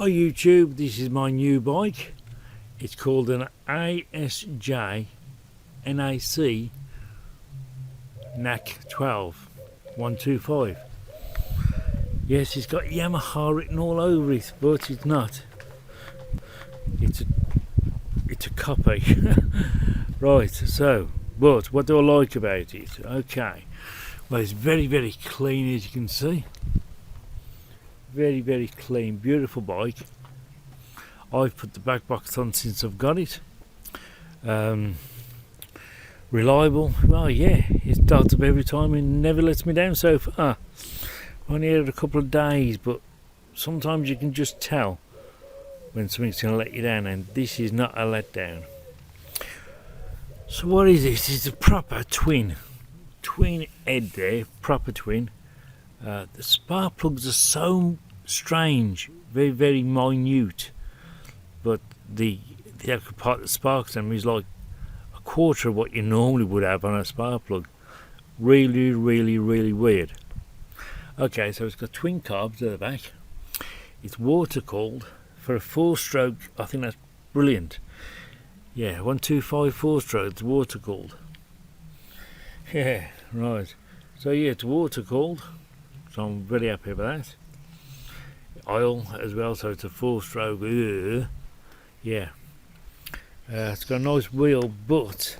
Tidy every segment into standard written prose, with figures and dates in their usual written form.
Hi YouTube, this is my new bike. It's called an AJS Nac 125. Yes, it's got Yamaha written all over it, but it's not. It's a copy. Right, so, but what do I like about it? Okay, well, it's very clean, as you can see. Very clean, beautiful bike. I've put the back box on since I've got it. Reliable, well, yeah, it starts up every time and never lets me down so far. Only had it a couple of days, but sometimes you can just tell when something's going to let you down, and this is not a letdown. So what is this? It's a proper twin head there, proper twin. The spark plugs are so strange, very minute, but the actual part that sparks them is like a quarter of what you normally would have on a spark plug. Really weird. Okay, so it's got twin carbs at the back. It's water cooled for a 4-stroke. I think that's brilliant. Yeah, 125 4-stroke, it's water cooled. Yeah, right. So yeah, it's water cooled. So I'm very happy with that. Oil as well, so it's a 4-stroke. Yeah. It's got a nice wheel, but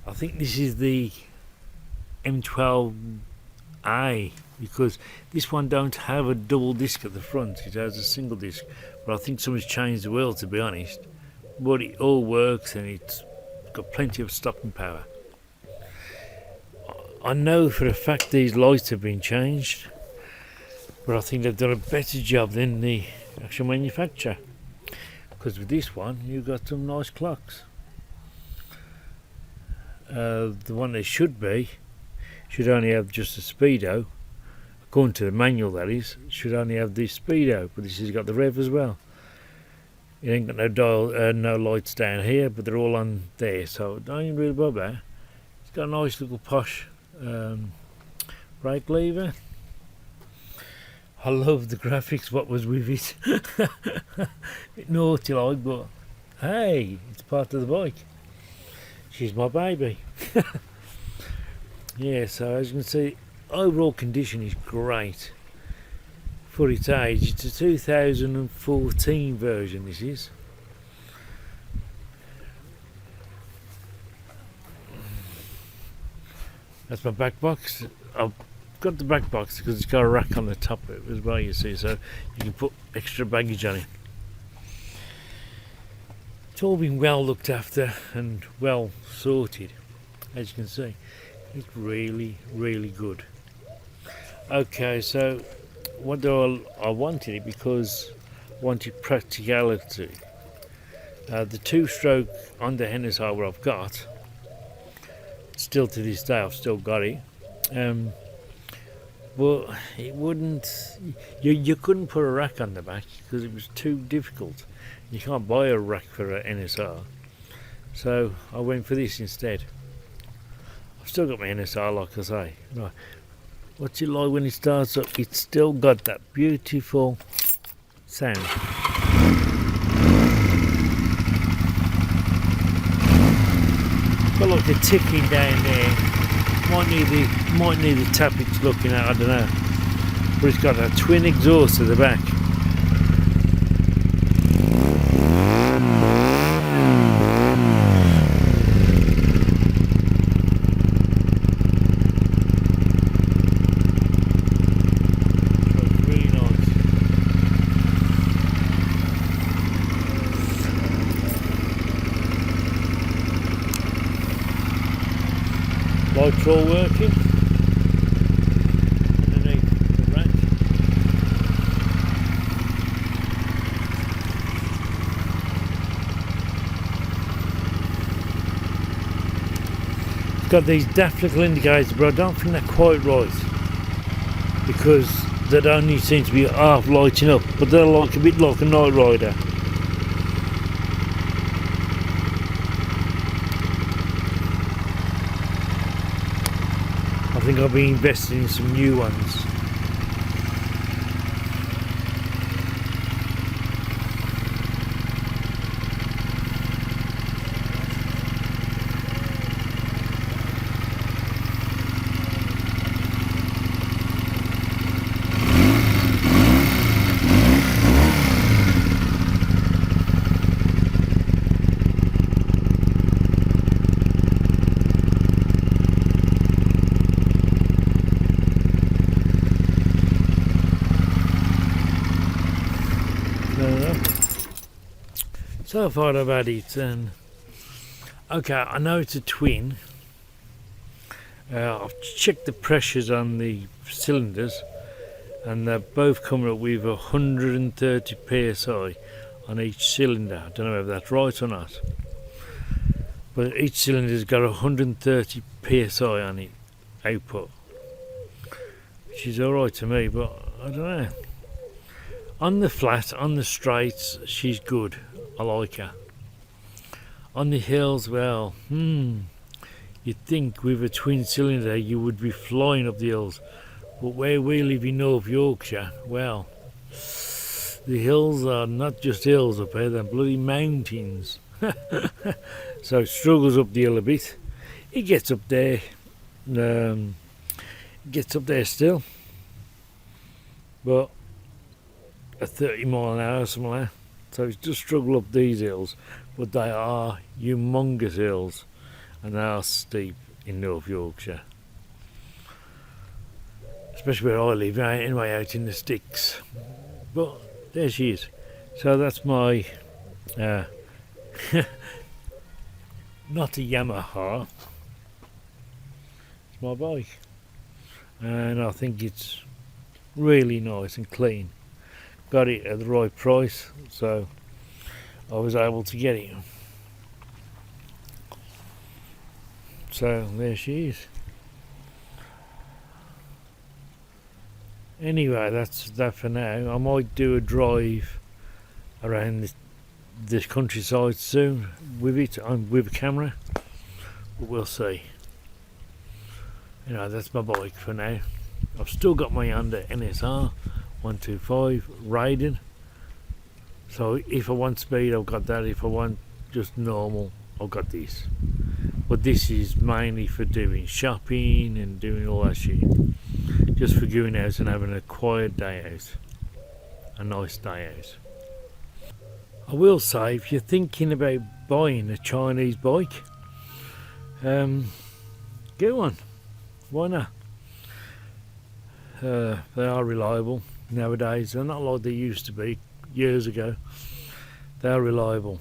I think this is the M12A, because this one don't have a double disc at the front. It has a single disc, but I think someone's changed the wheel, to be honest. But it all works and it's got plenty of stopping power. I know for a fact these lights have been changed, but I think they've done a better job than the actual manufacturer, because with this one you've got some nice clocks. The one they should only have just a speedo, according to the manual that is, should only have this speedo, but this has got the rev as well. It ain't got no dial, no lights down here, but they're all on there, so don't even really bother. It's got a nice little posh brake lever. I love the graphics, what was with it. Bit naughty like, but hey, it's part of the bike. She's my baby. Yeah, so as you can see, overall condition is great for its age. It's a 2014 version, this is. That's my back box. I've got the back box because it's got a rack on the top of it as well, you see, so you can put extra baggage on it. It's all been well looked after and well sorted, as you can see. It's really good. Okay, so what do I wanted it because I wanted practicality. The 2-stroke on the NSR where I've got, still to this day I've still got it, but it wouldn't, you couldn't put a rack on the back because it was too difficult. You can't buy a rack for an NSR, so I went for this instead. I've still got my NSR, like I say. Right. What's it like when it starts up? It's still got that beautiful sound. Got like a ticking down there. Might need the tap it's looking at, I don't know. But it's got a twin exhaust at the back. Lights all working underneath the rack. It's got these daft little indicators, but I don't think they're quite right because they only seem to be half lighting up, but they're like a bit like a night rider. I think I'll be investing in some new ones. So far I've had it, and okay, I know it's a twin. I've checked the pressures on the cylinders, and they're both coming up with 130 psi on each cylinder. I don't know if that's right or not, but each cylinder's got 130 psi on it output, which is alright to me, but I don't know. On the flat, on the straights, she's good. I like her. On the hills, well, you'd think with a twin cylinder you would be flying up the hills, but where we live in North Yorkshire, well, the hills are not just hills up here, they're bloody mountains. So it struggles up the hill a bit. It gets up there, still, but at 30 mile an hour or something like that. So it's just struggle up these hills, but they are humongous hills, and they are steep in North Yorkshire, especially where I live, anyway, out in the sticks. But there she is. So that's my not a Yamaha, it's my bike, and I think it's really nice and clean. Got it at the right price, so I was able to get it. So there she is. Anyway, that's that for now. I might do a drive around this countryside soon with it, with a camera, but we'll see. That's my bike for now. I've still got my Honda NSR 125 riding, so if I want speed I've got that, if I want just normal I've got this, but this is mainly for doing shopping and doing all that shit, just for going out and having a quiet day out, a nice day out. I will say, if you're thinking about buying a Chinese bike, get one, why not? They are reliable nowadays. They're not like they used to be years ago. They are reliable.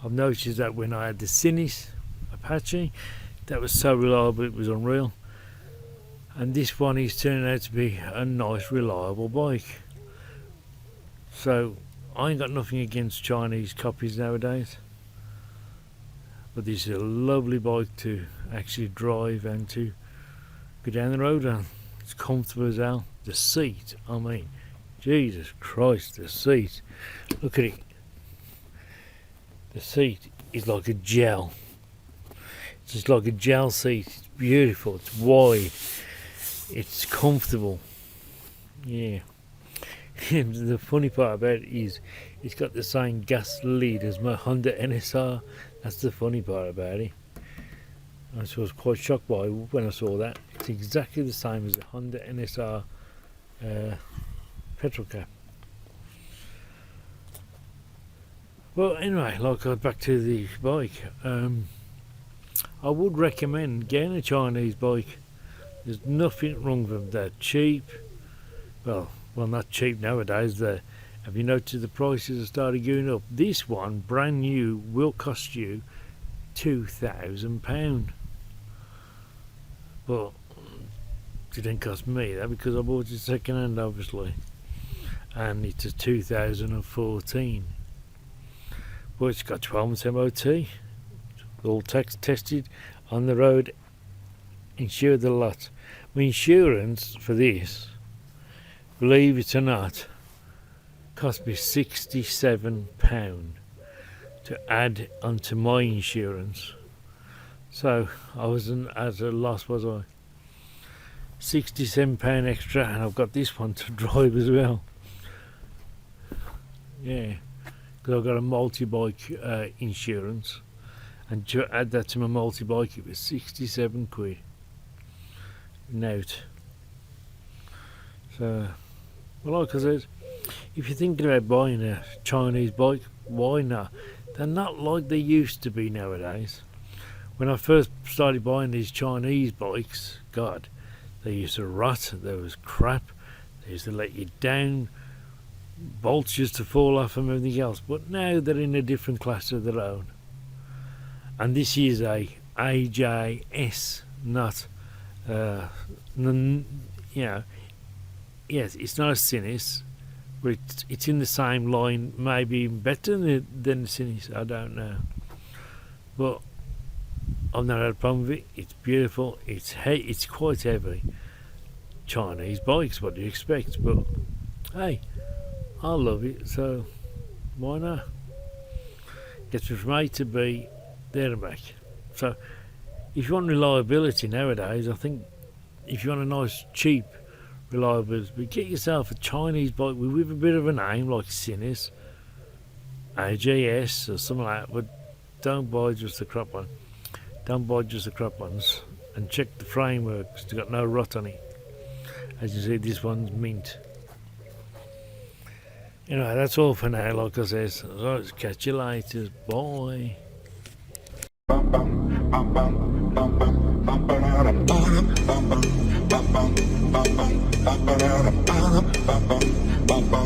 I've noticed that when I had the Cinis Apache, that was so reliable it was unreal. And this one is turning out to be a nice reliable bike. So I ain't got nothing against Chinese copies nowadays, but this is a lovely bike to actually drive and to go down the road on. It's comfortable as hell. The seat, I mean, Jesus Christ, the seat. Look at it. The seat is like a gel. It's just like a gel seat. It's beautiful. It's wide. It's comfortable. Yeah. The funny part about it is it's got the same gas lead as my Honda NSR. That's the funny part about it. I was quite shocked by when I saw that. It's exactly the same as the Honda NSR petrol cap. Well, anyway, back to the bike. I would recommend getting a Chinese bike. There's nothing wrong with them. They're cheap. Well, not cheap nowadays. Have you noticed the prices have started going up? This one, brand new, will cost you £2,000. But it didn't cost me that because I bought it second hand, obviously, and it's a 2014. But it's got 12 months MOT, all tested on the road, insured the lot. My insurance for this, believe it or not, cost me £67 to add onto my insurance. So I wasn't at a loss, was I? £67 extra, and I've got this one to drive as well. Yeah, because I've got a multi-bike insurance, and to add that to my multi-bike it was 67 quid. Note. So, well, like I said, if you're thinking about buying a Chinese bike, why not? They're not like they used to be nowadays. When I first started buying these Chinese bikes, God, they used to rot, there was crap, they used to let you down, bolts used to fall off and everything else, but now they're in a different class of their own. And this is a AJS Nac. Yes, it's not a Sinis, but it's in the same line, maybe even better than the Sinis. I don't know, but I've never had a problem with it. It's beautiful. It's quite heavy. Chinese bikes, what do you expect? But hey, I love it, so why not? Gets me from A to B, there and back. So if you want reliability nowadays, I think if you want a nice, cheap reliability, get yourself a Chinese bike with a bit of a name like Sinis, AJS or something like that, but don't buy just the crap one. Don't buy just the crap ones, and check the framework because it's got no rot on it. As you see, this one's mint. Anyway, that's all for now, like I said. So catch you later. Bye. Bum,